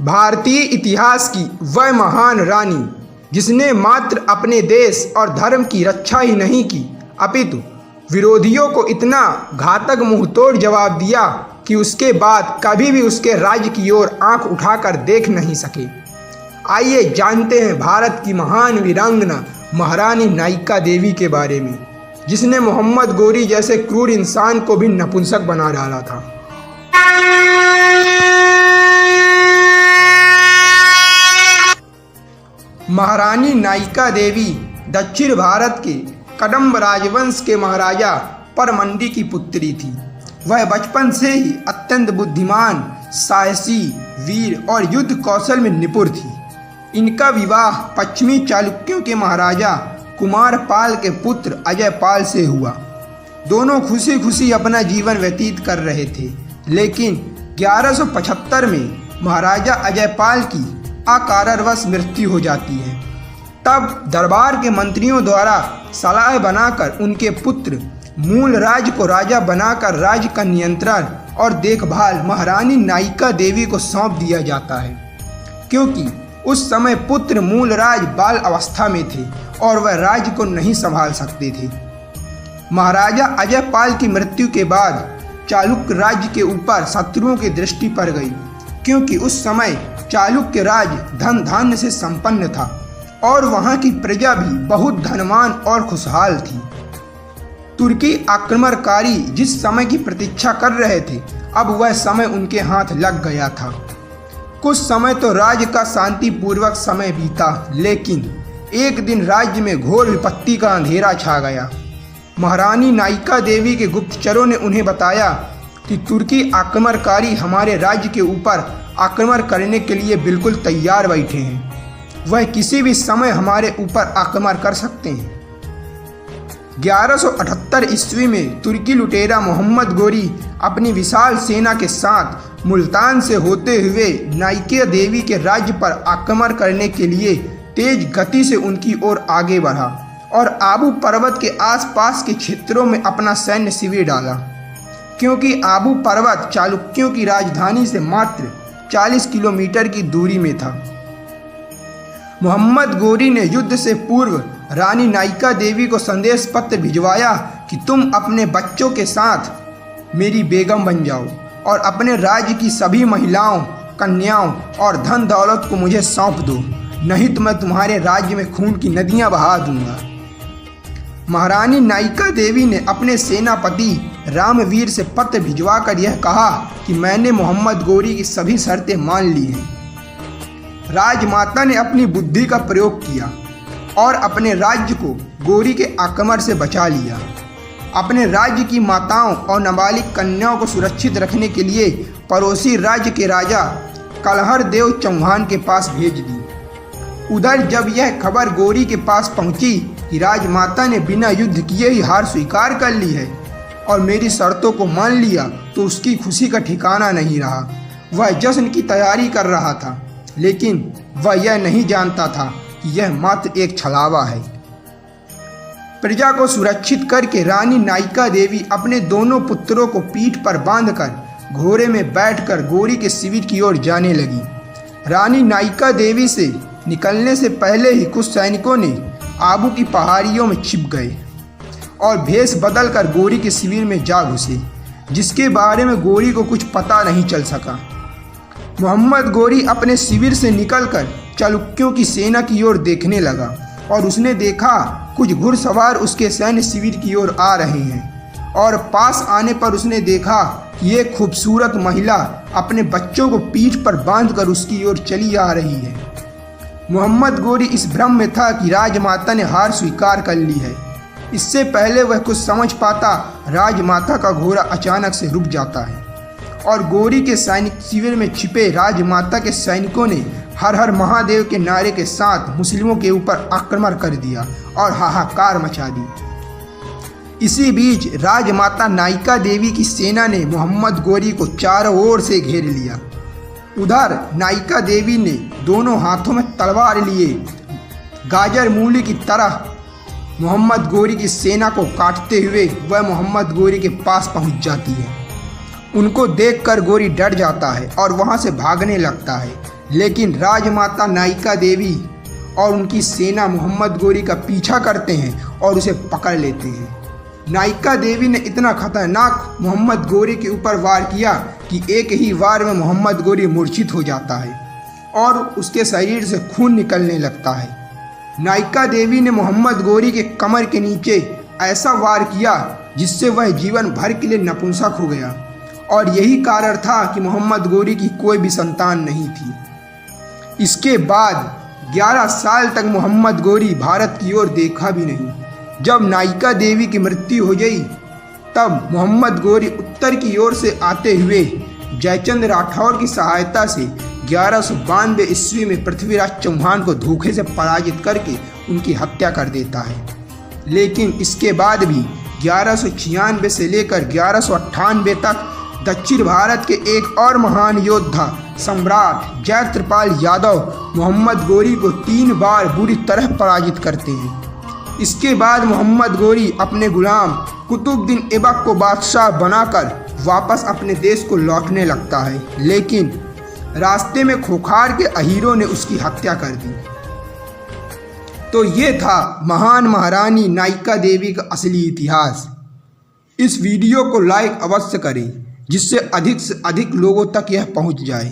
भारतीय इतिहास की वह महान रानी जिसने मात्र अपने देश और धर्म की रक्षा ही नहीं की अपितु विरोधियों को इतना घातक मुंहतोड़ जवाब दिया कि उसके बाद कभी भी उसके राज्य की ओर आंख उठाकर देख नहीं सके। आइए जानते हैं भारत की महान वीरांगना महारानी नायिका देवी के बारे में, जिसने मोहम्मद गोरी जैसे क्रूर इंसान को भी नपुंसक बना डाला था। महारानी नायिका देवी दक्षिण भारत के कदम्ब राजवंश के महाराजा परमंडी की पुत्री थी। वह बचपन से ही अत्यंत बुद्धिमान, साहसी, वीर और युद्ध कौशल में निपुण थी। इनका विवाह पश्चिमी चालुक्यों के महाराजा कुमार पाल के पुत्र अजय पाल से हुआ। दोनों खुशी खुशी अपना जीवन व्यतीत कर रहे थे, लेकिन 1175 में महाराजा अजय पाल की अकारणवश मृत्यु हो जाती है। तब दरबार के मंत्रियों द्वारा सलाह बनाकर उनके पुत्र मूलराज को राजा बनाकर राज्य का नियंत्रण और देखभाल महारानी नायिका देवी को सौंप दिया जाता है, क्योंकि उस समय पुत्र मूलराज बाल अवस्था में थे और वह राज्य को नहीं संभाल सकते थे। महाराजा अजय पाल की मृत्यु के बाद चालुक्य राज्य के ऊपर शत्रुओं की दृष्टि पड़ गई, क्योंकि उस समय चालुक्य राज्य धन धान्य से संपन्न था और वहां की प्रजा भी बहुत धनवान और खुशहाल थी। तुर्की आक्रमणकारी जिस समय की प्रतीक्षा कर रहे थे, अब वह समय उनके हाथ लग गया था। कुछ समय तो राज्य का शांतिपूर्वक समय बीता, लेकिन एक दिन राज्य में घोर विपत्ति का अंधेरा छा गया। महारानी नायिका देवी के गुप्तचरों ने उन्हें बताया कि तुर्की आक्रमणकारी हमारे राज्य के ऊपर आक्रमण करने के लिए बिल्कुल तैयार बैठे हैं। वह किसी भी समय हमारे ऊपर आक्रमण कर सकते हैं। 1178 ईस्वी में तुर्की लुटेरा मोहम्मद गोरी अपनी विशाल सेना के साथ मुल्तान से होते हुए नायिका देवी के राज्य पर आक्रमण करने के लिए तेज गति से उनकी ओर आगे बढ़ा और आबू पर्वत के आसपास के क्षेत्रों में अपना सैन्य शिविर डाला, क्योंकि आबू पर्वत चालुक्यों की राजधानी से मात्र 40 किलोमीटर की दूरी में था। मोहम्मद गोरी ने युद्ध से पूर्व रानी नायिका देवी को संदेश पत्र भिजवाया कि तुम अपने बच्चों के साथ मेरी बेगम बन जाओ और अपने राज्य की सभी महिलाओं, कन्याओं और धन दौलत को मुझे सौंप दो, नहीं तो मैं तुम्हारे राज्य में खून की नदियां बहा दूंगा। महारानी नायिका देवी ने अपने सेनापति रामवीर से पत्र भिजवाकर यह कहा कि मैंने मोहम्मद गोरी की सभी शर्तें मान ली हैं। राजमाता ने अपनी बुद्धि का प्रयोग किया और अपने राज्य को गोरी के आक्रमण से बचा लिया। अपने राज्य की माताओं और नाबालिग कन्याओं को सुरक्षित रखने के लिए पड़ोसी राज्य के राजा कलहर देव चौहान के पास भेज दी। उधर जब यह खबर गोरी के पास पहुंची कि राजमाता ने बिना युद्ध किए ही हार स्वीकार कर ली है और मेरी शर्तों को मान लिया, तो उसकी खुशी का ठिकाना नहीं रहा। वह जश्न की तैयारी कर रहा था, लेकिन वह यह नहीं जानता था कि यह मात्र एक छलावा है। प्रजा को सुरक्षित करके रानी नायिका देवी अपने दोनों पुत्रों को पीठ पर बांधकर घोड़े में बैठकर गोरी के शिविर की ओर जाने लगी। रानी नायिका देवी से निकलने से पहले ही कुछ सैनिकों ने आबू की पहाड़ियों में छिप गए और भेष बदलकर गोरी के शिविर में जा घुसे, जिसके बारे में गोरी को कुछ पता नहीं चल सका। मोहम्मद गोरी अपने शिविर से निकलकर चालुक्यों की सेना की ओर देखने लगा और उसने देखा कुछ घुड़सवार उसके सैन्य शिविर की ओर आ रहे हैं, और पास आने पर उसने देखा कि एक खूबसूरत महिला अपने बच्चों को पीठ पर बांधकर उसकी ओर चली आ रही है। मोहम्मद गोरी इस भ्रम में था कि राजमाता ने हार स्वीकार कर ली है। इससे पहले वह कुछ समझ पाता, राजमाता का घोड़ा अचानक से रुक जाता है और गोरी के सैनिक शिविर में छिपे राजमाता के सैनिकों ने हर हर महादेव के नारे के साथ मुस्लिमों के ऊपर आक्रमण कर दिया और हाहाकार मचा दी। इसी बीच राजमाता नायिका देवी की सेना ने मोहम्मद गोरी को चारों ओर से घेर लिया। उधर नायिका देवी ने दोनों हाथों में तलवार लिए गाजर मूली की तरह मोहम्मद गोरी की सेना को काटते हुए वह मोहम्मद गोरी के पास पहुंच जाती है उनको देखकर गोरी डर जाता है और वहाँ से भागने लगता है, लेकिन राजमाता नायिका देवी और उनकी सेना मोहम्मद गोरी का पीछा करते हैं और उसे पकड़ लेते हैं। नायिका देवी ने इतना खतरनाक मोहम्मद गोरी के ऊपर वार किया कि एक ही वार में मोहम्मद गोरी मूर्छित हो जाता है और उसके शरीर से खून निकलने लगता है। नायिका देवी ने मोहम्मद गोरी के कमर के नीचे ऐसा वार किया जिससे वह जीवन भर के लिए नपुंसक हो गया और यही कारण था कि मोहम्मद गोरी की कोई भी संतान नहीं थी। इसके बाद 11 साल तक मोहम्मद गोरी भारत की ओर देखा भी नहीं। जब नायिका देवी की मृत्यु हो गई तब मोहम्मद गोरी उत्तर की ओर से आते हुए जयचंद राठौर की सहायता से 1192 ईस्वी में पृथ्वीराज चौहान को धोखे से पराजित करके उनकी हत्या कर देता है। लेकिन इसके बाद भी 1196 से लेकर 1198 तक दक्षिण भारत के एक और महान योद्धा सम्राट जयत्रपाल यादव मोहम्मद गोरी को 3 बार बुरी तरह पराजित करते हैं। इसके बाद मोहम्मद गोरी अपने गुलाम कुतुबुद्दीन ऐबक को बादशाह बनाकर वापस अपने देश को लौटने लगता है, लेकिन रास्ते में खोखार के अहीरों ने उसकी हत्या कर दी। तो ये था महान महारानी नायिका देवी का असली इतिहास। इस वीडियो को लाइक अवश्य करें जिससे अधिक से अधिक लोगों तक यह पहुंच जाए।